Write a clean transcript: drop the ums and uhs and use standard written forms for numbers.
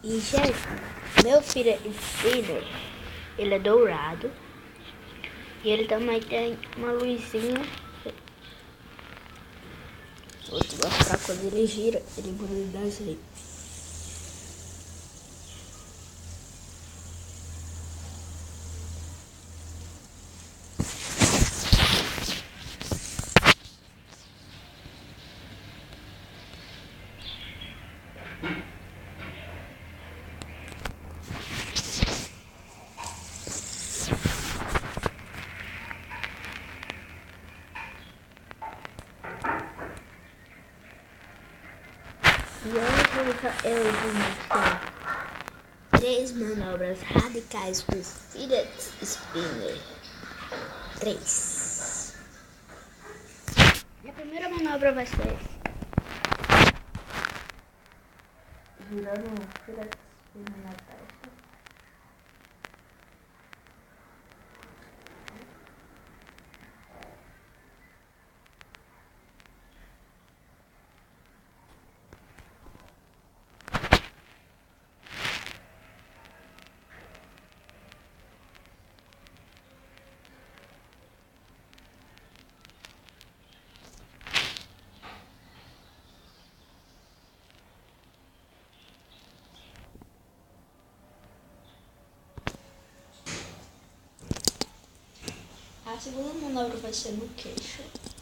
E, gente, meu filho spinner, ele é dourado. E ele também tem uma luzinha. Vou te mostrar quando ele gira, ele muda de jeito. E hoje eu vou mostrar 3 manobras radicais com fidget spinner. 3. E a primeira manobra vai ser girando o fidget spinner na testa. A segunda manobra vai ser no queixo.